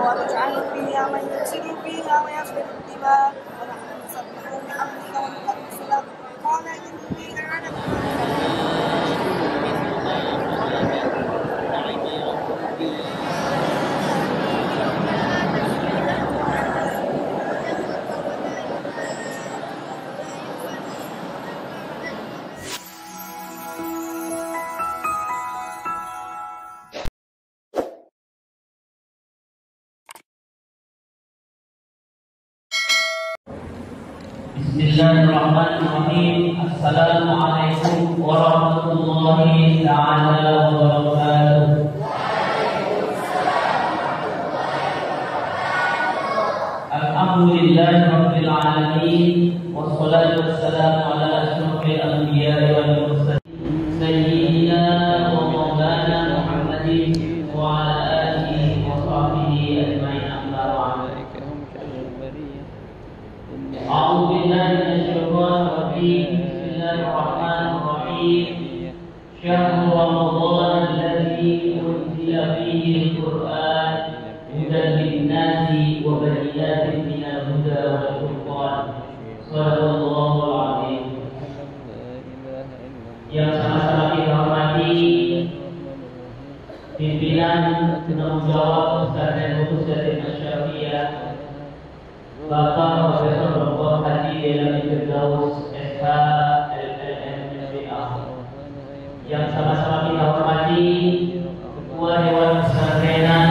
وتجعل فيها من يفسد فيها ويسفك الدماء ونحن نسبح بحمدك ونقدس لك قال إني أعلم Bismillahirrahmanirrahim. Assalamualaikum warahmatullahi ta'ala wabarakatuh. Alhamdulillahi rabbil alamin. Wassalatu wassalamu ala asyrafil anbiya'i wal mursalin sayyidina wa maulana Muhammadin wa ala alihi wa sahbihi ajma'in, amma ba'd. أعوذ بالله من الشيطان الرجيم. بسم الله الرحمن الرحيم. شهر رمضان الذي أنزل فيه القرآن هدى للناس وبينات من الهدى والفرقان. صدق الله العظيم. Yang sama-sama kita hormati pimpinan penanggung jawab Pesantren Hususiatin Asy-Syafiyah Bapak Profesor Dr. Haji Delami Firdaus SH LLM MBA, yang sama-sama kita hormati Ketua Dewan Pesantrenan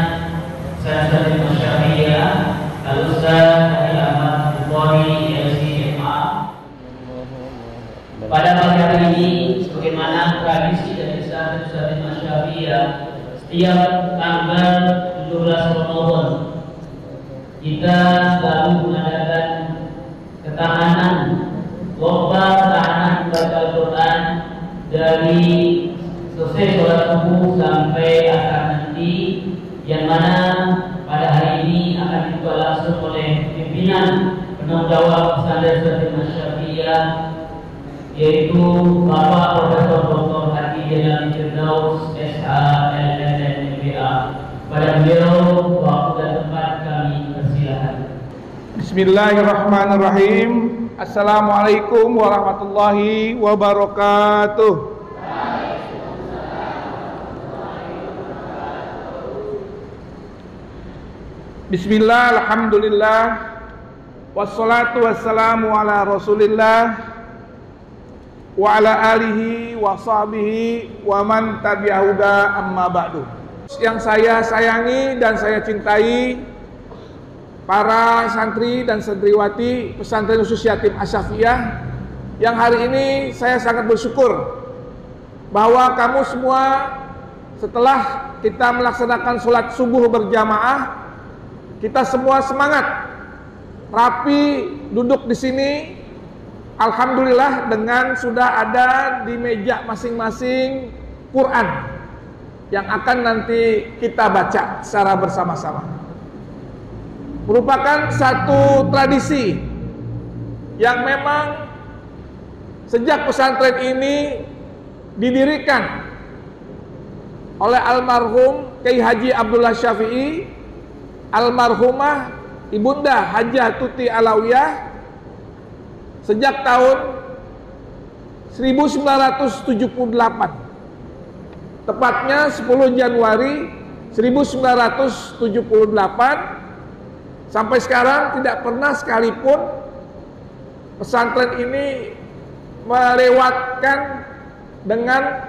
Pesantren Asy-Syafiyah Al-Ustaz Haji Ahmad Bukhari LCMA. Pada pagi hari ini, sebagaimana tradisi dari Pesantren Asy-Syafiyah, setiap tanggal 17 Ramadan kita selalu mengadakan ketahanan, lomba ketahanan baca Al-Quran dari selesai sholat subuh sampai asar nanti, yang mana pada hari ini akan dibuka langsung oleh pimpinan penanggung jawab Pesantren Asy-Syafiyah, yaitu Bapak Profesor Dr. Haji Delami Firdaus SH LLM MBA. Pada beliau waktu dan tempat kami persilakan. Bismillahirrahmanirrahim. Assalamualaikum warahmatullahi wabarakatuh. Bismillah, alhamdulillah, wassalatu wassalamu ala rasulillah wa ala alihi wa sahbihi wa man tabi'ahuda, amma ba'du. Yang saya sayangi dan saya cintai, para santri dan santriwati Pesantren Khusus Yatim Asy-Syafiyah, yang hari ini saya sangat bersyukur bahwa kamu semua setelah kita melaksanakan sholat subuh berjamaah, kita semua semangat, rapi duduk di sini. Alhamdulillah, dengan sudah ada di meja masing-masing Quran yang akan nanti kita baca secara bersama-sama. Merupakan satu tradisi yang memang sejak pesantren ini didirikan oleh almarhum Kyai Haji Abdullah Syafi'i, almarhumah Ibunda Hajah Tuti Alawiyah, sejak tahun 1978. Tepatnya 10 Januari 1978, sampai sekarang tidak pernah sekalipun pesantren ini melewatkan dengan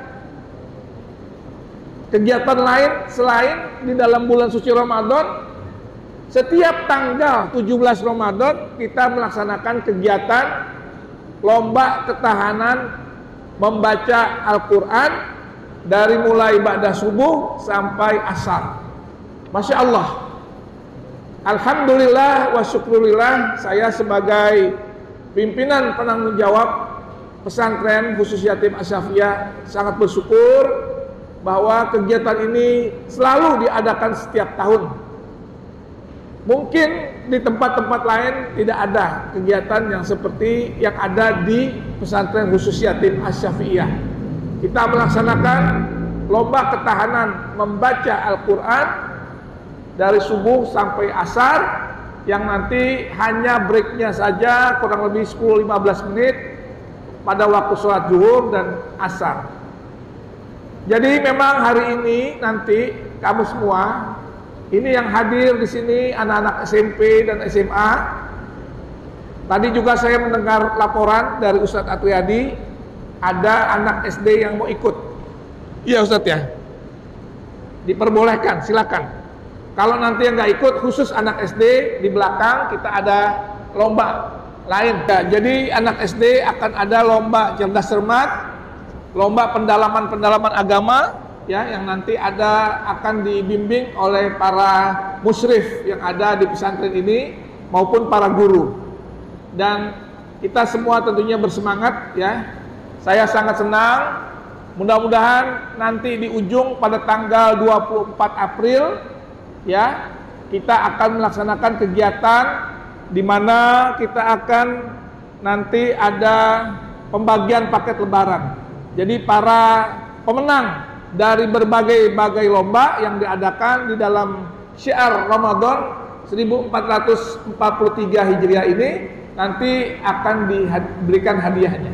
kegiatan lain selain di dalam bulan suci Ramadan. Setiap tanggal 17 Ramadan kita melaksanakan kegiatan lomba ketahanan membaca Al-Quran dari mulai ba'da subuh sampai asar. Masya Allah, alhamdulillah wa syukurillah, saya sebagai pimpinan penanggung jawab Pesantren Khusus Yatim Asy-Syafiyah sangat bersyukur bahwa kegiatan ini selalu diadakan setiap tahun. Mungkin di tempat-tempat lain tidak ada kegiatan yang seperti yang ada di Pesantren Khusus Yatim Asy-Syafiyah. kita melaksanakan lomba ketahanan membaca Al-Quran dari subuh sampai asar, yang nanti hanya breaknya saja kurang lebih 10-15 menit pada waktu sholat zuhur dan asar. Jadi memang hari ini nanti kamu semua ini yang hadir di sini anak-anak SMP dan SMA. Tadi juga saya mendengar laporan dari Ustadz Atriyadi, ada anak SD yang mau ikut. Iya Ustadz ya, diperbolehkan, silakan. Kalau nanti yang nggak ikut, khusus anak SD, di belakang kita ada lomba lain. Ya, jadi anak SD akan ada lomba cerdas cermat, lomba pendalaman agama, ya, yang nanti akan dibimbing oleh para musyrif yang ada di pesantren ini maupun para guru. Dan kita semua tentunya bersemangat, ya. Saya sangat senang. Mudah-mudahan nanti di ujung pada tanggal 24 April, ya, kita akan melaksanakan kegiatan di mana kita akan nanti ada pembagian paket lebaran. Jadi para pemenang dari berbagai lomba yang diadakan di dalam syiar Ramadan 1443 Hijriah ini nanti akan diberikan hadiahnya.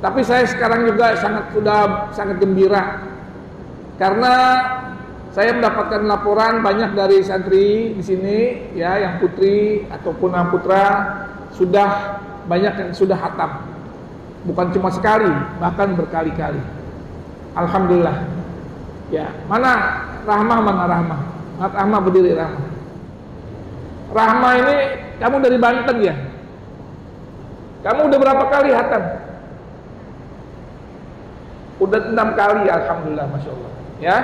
Tapi saya sekarang juga sangat gembira karena saya mendapatkan laporan banyak dari santri di sini, ya, yang putri ataupun yang putra sudah banyak yang sudah khatam. Bukan cuma sekali, bahkan berkali-kali. Alhamdulillah. Ya, mana Rahmah, mana Rahmah? Rahmah berdiri, Rahmah. Rahmah ini kamu dari Banten ya? Kamu udah berapa kali khatam? Udah 6 kali, alhamdulillah, masya Allah. Ya,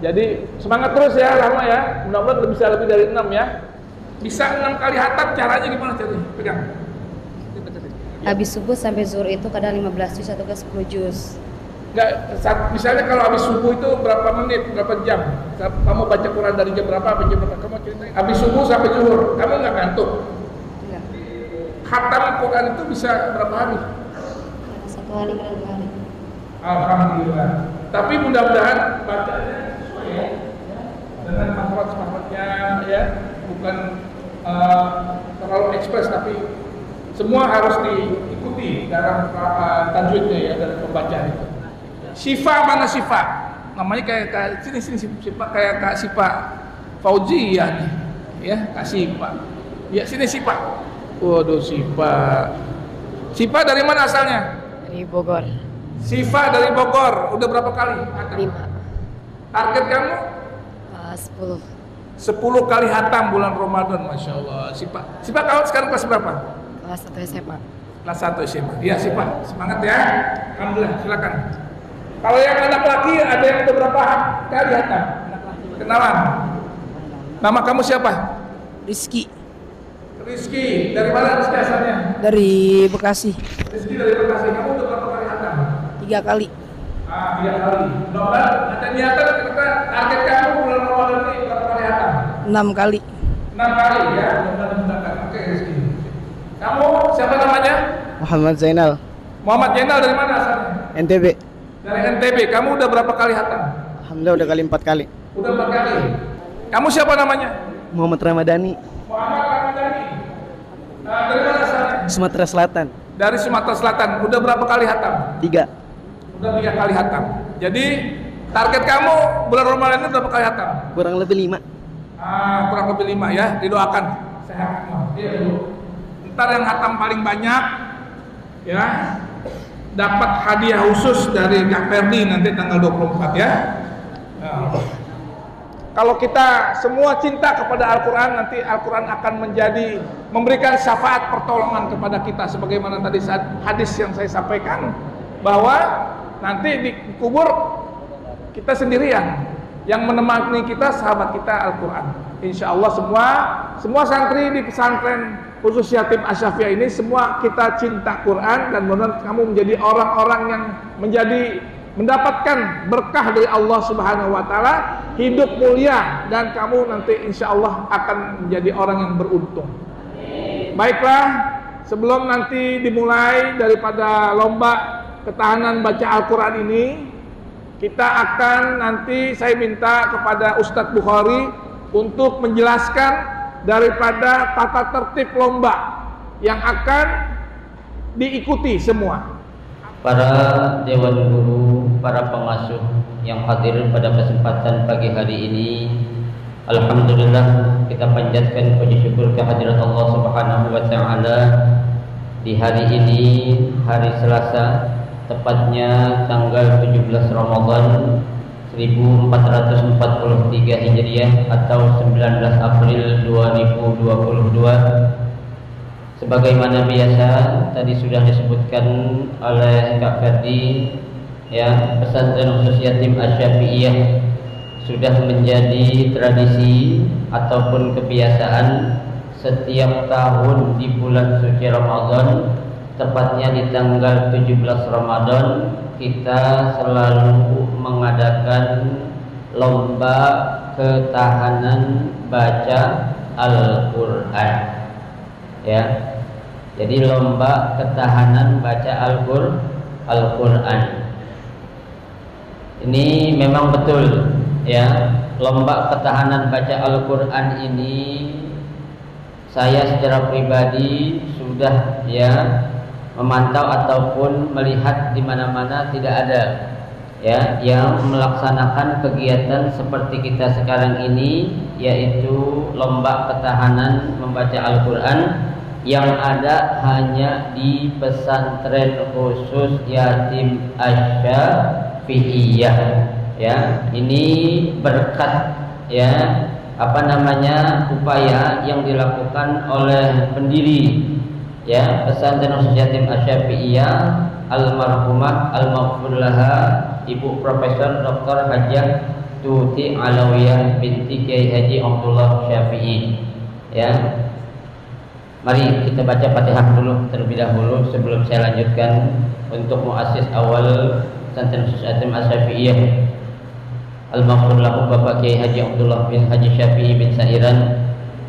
jadi semangat terus ya Rahmah ya. Mudah-mudahan bisa lebih dari 6 ya. Bisa 6 kali khatam, caranya gimana caranya? Pegang. Habis subuh sampai zuhur itu kadang 15 juz atau ke 10 juz. Enggak, misalnya kalau habis subuh itu berapa menit, berapa jam? Kamu baca Quran dari jam berapa sampai jam berapa? Kamu ceritain. Habis subuh sampai zuhur, kamu nggak ngantuk? Enggak. Khatam Quran itu bisa berapa hari? 1 hari, 2 hari. Alhamdulillah. Tapi mudah-mudahan bacanya sesuai ya, dengan makhraj-makhrajnya ya, bukan terlalu ekspres, tapi semua harus diikuti dalam tajwidnya ya, dalam pembacaan itu. Syifa mana Syifa? Namanya kayak sini Syifa, kayak Kak Syifa Fauzia nih, ya, Kak Syifa. Ya, sini Syifa. Waduh, Syifa. Syifa dari mana asalnya? Dari Bogor. Syifa dari Bogor. Udah berapa kali? 5. Target kamu? 10. 10 kali hatam bulan Ramadan, masya Allah. Syifa kalau sekarang kelas berapa? Kelas 1 SMA. Kelas 1 SMA. Iya Syifa, semangat ya. Alhamdulillah, silakan. Kalau yang anak laki ada yang udah berapa kali hatam? Kenalan. Nama kamu siapa? Rizky Rizky. Dari mana Rizky asalnya? dari Bekasi Rizky dari Bekasi. Kamu udah berapa kali hatam? 3 kali. 3 kali. Mudah-mudahan ada niatan kita target kamu bulan Ramadan ini berapa kali hatam? 6 kali. 6 kali ya. Mudah-mudahan. Oke Rizky. Kamu siapa namanya? Muhammad Zainal, Muhammad Zainal dari mana asalnya? NTB. Dari NTB. Kamu udah berapa kali hatam? Alhamdulillah udah kali 4 kali. Udah 4 kali. Kamu siapa namanya? Muhammad Ramadhani, Muhammad Ramadhani. Dari mana asalnya? Sumatera Selatan. Dari Sumatera Selatan. Udah berapa kali hatam? 3. Udah 3 kali hatam. Jadi target kamu bulan Ramadan ini berapa kali hatam? Kurang lebih 5. Kurang lebih 5 ya. Didoakan sehat semua. Iya dulu. Ntar yang hatam paling banyak ya dapat hadiah khusus dari Kak Ferdi nanti tanggal 24 ya. Nah. Kalau kita semua cinta kepada Al-Quran, nanti Al-Quran akan memberikan syafaat pertolongan kepada kita, sebagaimana tadi hadis yang saya sampaikan, bahwa nanti di kubur kita sendirian, yang menemani kita sahabat kita Al-Quran. Insya Allah semua santri di pesantren khusus Yatim Asy-Syafi'iyah ini semua kita cinta Quran, dan mudah-mudahan kamu menjadi orang-orang yang mendapatkan berkah dari Allah Subhanahu wa taala, hidup mulia, dan kamu nanti insya Allah akan menjadi orang yang beruntung. Baiklah, sebelum nanti dimulai daripada lomba ketahanan baca Al-Quran ini, kita akan nanti saya minta kepada Ustadz Bukhari untuk menjelaskan daripada tata tertib lomba yang akan diikuti semua. Para dewan guru, para pengasuh yang hadir pada kesempatan pagi hari ini, alhamdulillah kita panjatkan puji syukur kehadirat Allah Subhanahu wa taala di hari ini, hari Selasa, tepatnya tanggal 17 Ramadan 1443 Hijriah atau 19 April 2022. Sebagaimana biasa tadi sudah disebutkan oleh Kak Ferdi, ya, pesantren khusus yatim Asy-Syafi'iyah sudah menjadi tradisi ataupun kebiasaan setiap tahun di bulan suci Ramadan, tepatnya di tanggal 17 Ramadan, kita selalu mengadakan lomba ketahanan baca Al-Quran, ya. Jadi lomba ketahanan baca Al-Quran ini memang betul, ya. Lomba ketahanan baca Al-Quran ini saya secara pribadi sudah, ya, memantau ataupun melihat di mana-mana tidak ada, ya, yang melaksanakan kegiatan seperti kita sekarang ini, yaitu lomba ketahanan membaca Al-Quran. Yang ada hanya di pesantren khusus yatim Asy-Syafi'iyah, ya. Ini berkat, ya, upaya yang dilakukan oleh pendiri, ya, pesantren khusus yatim Asy-Syafi'iyah, almarhumah al-maghfurlaha Ibu Profesor Dr. Hajjah Tuti Alawiyah binti Kiai Haji Abdullah Syafi'i, ya. Mari kita baca Fatihah dulu terlebih dahulu sebelum saya lanjutkan untuk muassis awal pesantren khusus yatim Asy-Syafi'iyah, almarhum lahu Bapak Kiai Haji Abdullah bin Haji Syafi'i bin Sairan,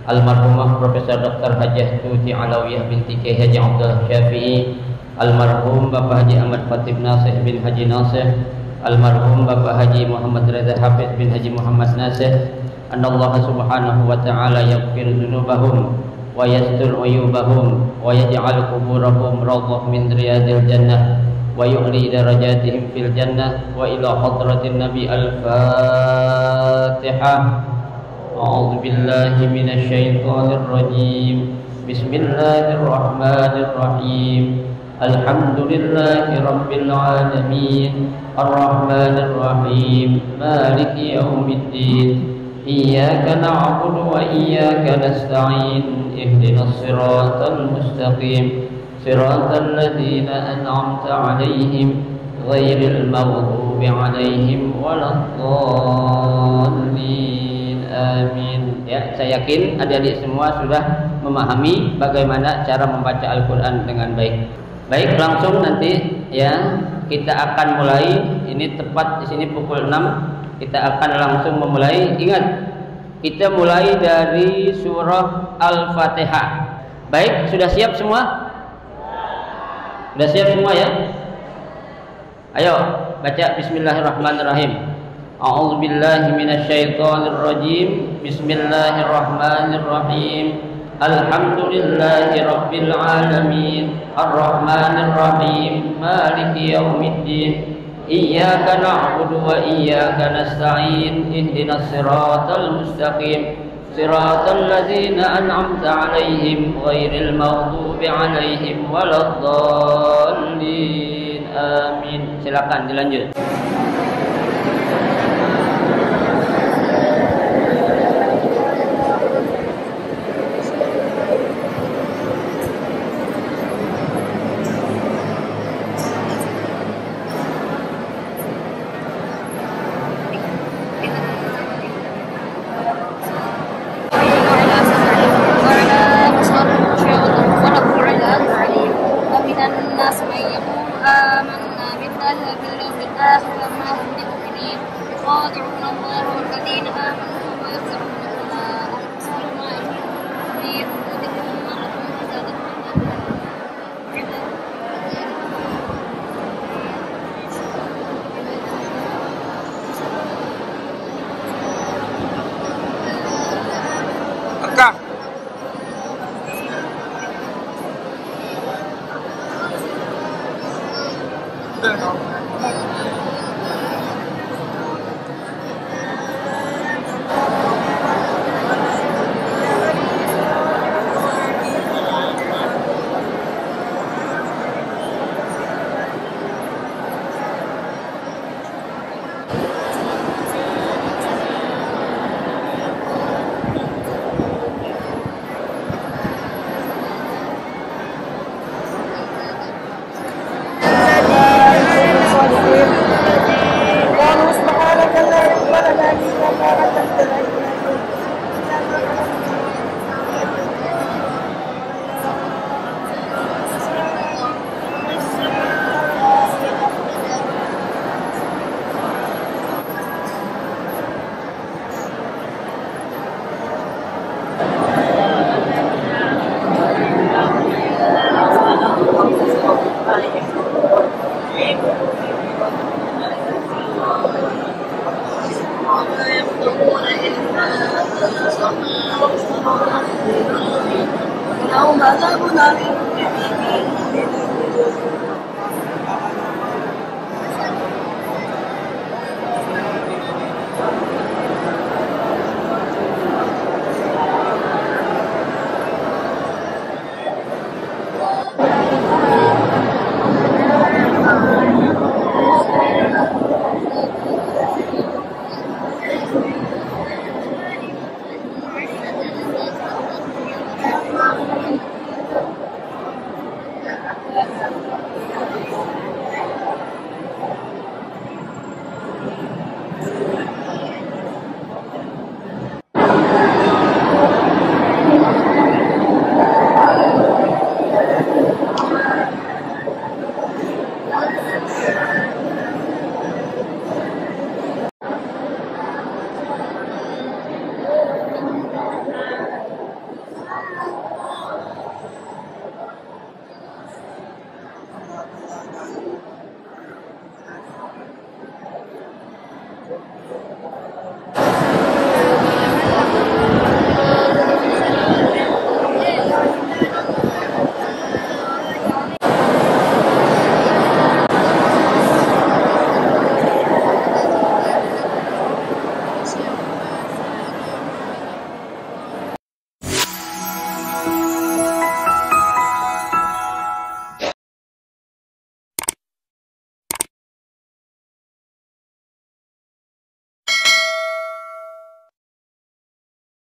almarhumah Profesor Dr. Hajjah Tuti Alawiyah binti Kiai Haji Abdullah Syafi'i, almarhum Bapak Haji Ahmad Khatib Nasih bin Haji Nasih, almarhum Bapak Haji Muhammad Reza Hafiz bin Haji Muhammad Nasih. Anallahu subhanahu wa ta'ala yaghfir dzunubahum wa yastur uyubahum wa yaj'al quburahum rawdah min riyadil jannah wa yu'li darajatihim fil jannah wa ila hadratin nabi al-fatihah. A'udzu billahi minasy syaithanir rajim. Bismillahirrahmanirrahim. Alhamdulillahi rabbil alamin arrahmanir rahim maliki yaumiddin iyyaka na'budu wa iyyaka nasta'in ihdinas siratal mustaqim siratal ladzina an'amta 'alaihim ghairil maghdubi 'alaihim waladdallin. Amin. Ya, saya yakin adik-adik semua sudah memahami bagaimana cara membaca Al-Qur'an dengan baik. Baik, langsung nanti, ya, kita akan mulai. Ini tepat di sini pukul 6. Kita akan langsung memulai. Ingat, kita mulai dari surah Al-Fatihah. Baik, sudah siap semua? Sudah siap semua, ya? Ayo baca Bismillahirrahmanirrahim. A'udzu billahi minasyaitonir rajim. Bismillahirrahmanirrahim. Alhamdulillahi rabbil alamin arrahmanir rahim maliki yaumiddin iyyaka na'budu wa iyyaka nasta'in ihdinas siratal mustaqim siratal ladzina an'amta 'alaihim ghairil maghdubi 'alaihim waladdallin. Amin. Silakan dilanjut. الناس من يقول آمنا بالله وباليوم الآخر وما هم